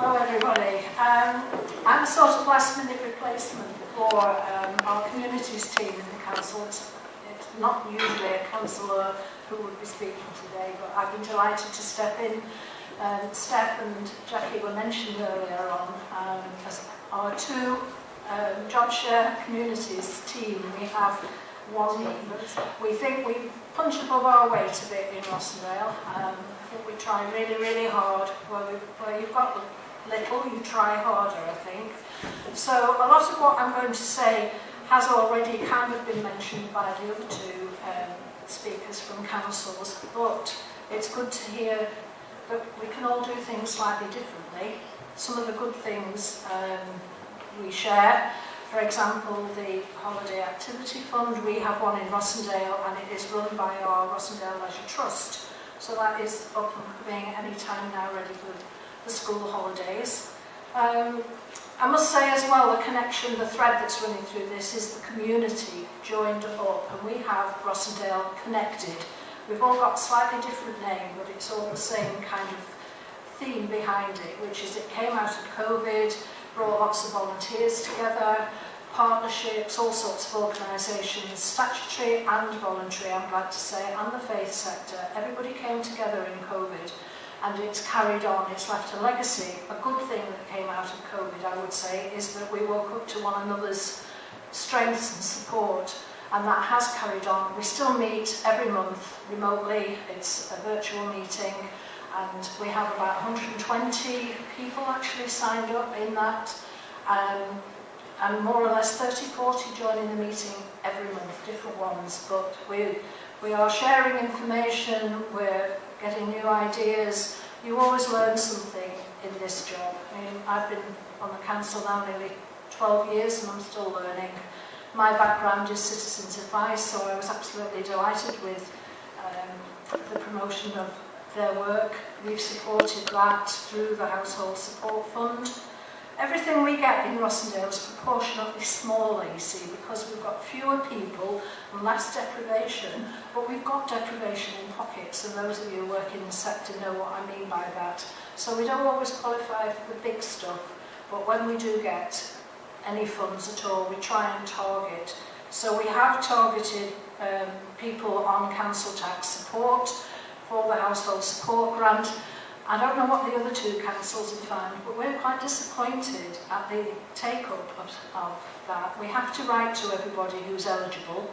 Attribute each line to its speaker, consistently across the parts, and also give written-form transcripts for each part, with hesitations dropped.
Speaker 1: Hello everybody. I'm a sort of last minute replacement for our communities team in the council. It's not usually a councillor who would be speaking today, but I've been delighted to step in. Steph and Jackie were mentioned earlier on as our two job share communities team. We have one, we think we punch above our weight a bit in Rossendale. I think we try really hard. Where you've got little, you try harder, I think. So a lot of what I'm going to say has already kind of been mentioned by the other two speakers from councils, but it's good to hear that we can all do things slightly differently. Some of the good things we share. For example, the Holiday Activity Fund, we have one in Rossendale and it is run by our Rossendale Leisure Trust. So that is up and coming any time now, ready for the school holidays. I must say as well, the connection, the thread that's running through this is the community joined up, and we have Rossendale Connected. We've all got a slightly different name, but it's all the same kind of theme behind it, which is it came out of COVID, brought lots of volunteers together, partnerships, all sorts of organisations, statutory and voluntary, I'm glad to say, and the faith sector. Everybody came together in COVID and it's carried on, it's left a legacy. A good thing that came out of COVID, I would say, is that we woke up to one another's strengths and support, and that has carried on. We still meet every month remotely, it's a virtual meeting, and we have about 120 people actually signed up in that, and more or less 30-40 joining the meeting every month, different ones, but we are sharing information, we're getting new ideas. You always learn something in this job. I mean, I've been on the council now nearly 12 years and I'm still learning. My background is citizens advice, so I was absolutely delighted with the promotion of their work. We've supported that through the Household Support Fund. Everything we get in Rossendale is proportionately smaller, you see, because we've got fewer people and less deprivation, but we've got deprivation in pockets, and those of you who work in the sector know what I mean by that. So we don't always qualify for the big stuff, but when we do get any funds at all, we try and target. So we have targeted people on council tax support for the household support grant. I don't know what the other two councils have found, but we're quite disappointed at the take-up of that. We have to write to everybody who's eligible,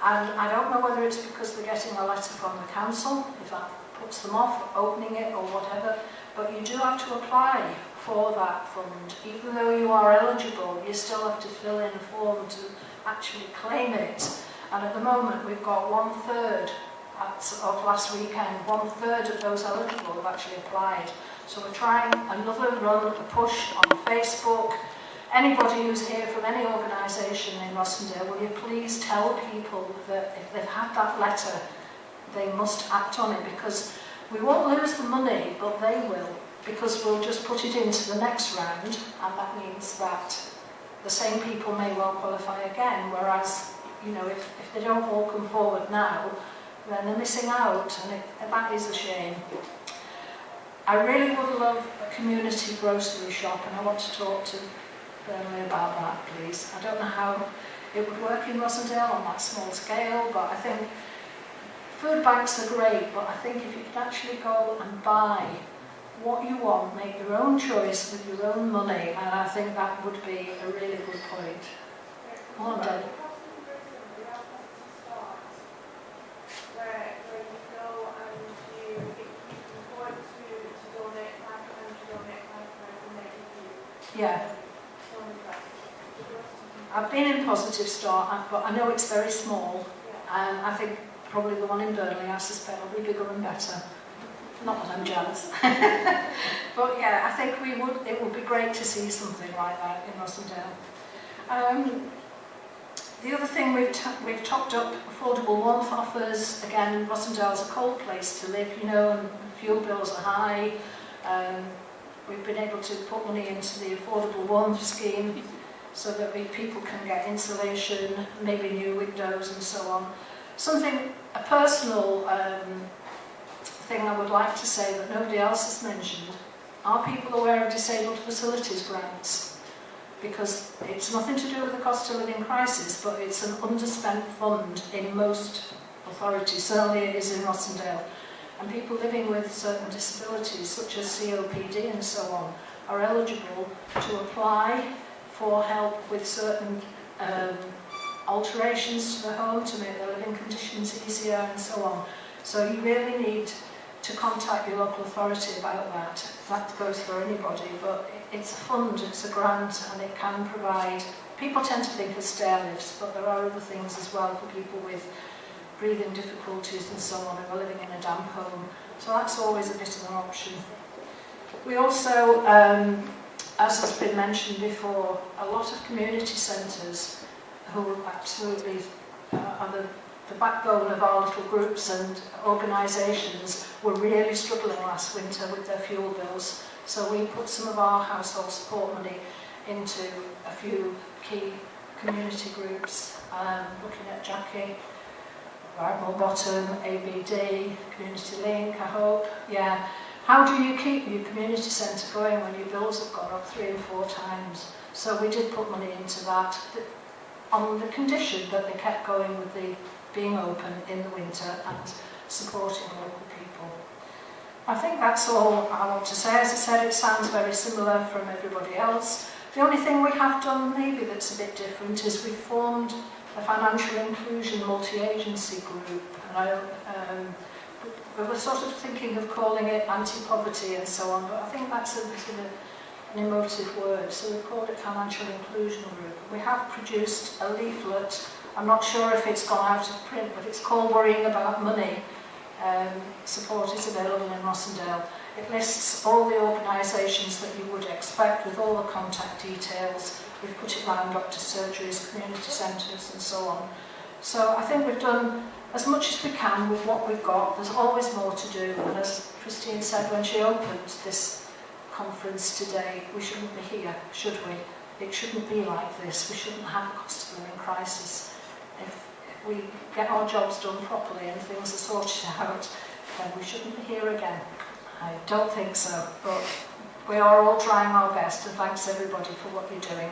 Speaker 1: and I don't know whether it's because they're getting a letter from the council, if that puts them off opening it or whatever, but you do have to apply for that fund. Even though you are eligible, you still have to fill in a form to actually claim it, and at the moment we've got 1/3 of last weekend, 1/3 of those eligible have actually applied. So we're trying another run, a push on Facebook. Anybody who's here from any organisation in Rossendale, will you please tell people that if they've had that letter, they must act on it, because we won't lose the money, but they will, because we'll just put it into the next round, and that means that the same people may well qualify again, whereas, you know, if they don't all come forward now, then they're missing out, and that is a shame. I really would love a community grocery shop, and I want to talk to Burnley about that, please. I don't know how it would work in Rossendale on that small scale, but I think food banks are great, but I think if you could actually go and buy what you want, make your own choice with your own money, and I think that would be a really good point. Come on, Dad. Yeah. I've been in Positive Start, but I know it's very small, and I think probably the one in Burnley, I suspect, will be bigger and better. Not that I'm jealous. But yeah, I think it would be great to see something like that in Rossendale. The other thing, we've topped up affordable warmth offers. Again, Rossendale's a cold place to live, you know, and fuel bills are high. We've been able to put money into the affordable warmth scheme so that people can get insulation, maybe new windows and so on. A personal thing I would like to say that nobody else has mentioned Are people aware of disabled facilities grants? Because it's nothing to do with the cost of living crisis, but it's an underspent fund in most authorities. Certainly it is in Rossendale. And people living with certain disabilities, such as COPD and so on, are eligible to apply for help with certain alterations to the home to make their living conditions easier and so on. So you really need to contact your local authority about that. That goes for anybody, but it's a fund, it's a grant, and it can provide... People tend to think of stair lifts, but there are other things as well for people with breathing difficulties and so on who are living in a damp home. So that's always a bit of an option. We also, as has been mentioned before, a lot of community centres who absolutely are the backbone of our little groups and organisations were really struggling last winter with their fuel bills. So we put some of our household support money into a few key community groups, looking at Jackie, Ardmore Bottom, ABD, Community Link, I hope. Yeah. How do you keep your community centre going when your bills have gone up 3 and 4 times? So we did put money into that on the condition that they kept going with the being open in the winter and supporting local people. I think that's all I want to say. As I said, it sounds very similar from everybody else. The only thing we have done maybe that's a bit different is we formed a financial inclusion multi-agency group. And we were sort of thinking of calling it anti-poverty and so on, but I think that's a bit of an emotive word, so we called it Financial Inclusion Group. We have produced a leaflet. I'm not sure if it's gone out of print, but it's called Worrying About Money. Support is available in Rossendale. It lists all the organisations that you would expect with all the contact details. We've put it around doctor surgeries, community centres and so on. So I think we've done as much as we can with what we've got. There's always more to do, and as Christine said when she opened this conference today, we shouldn't be here, should we? It shouldn't be like this. We shouldn't have a cost of living crisis. If we get our jobs done properly and things are sorted out, then we shouldn't be here again. I don't think so, but we are all trying our best, and thanks everybody for what you're doing.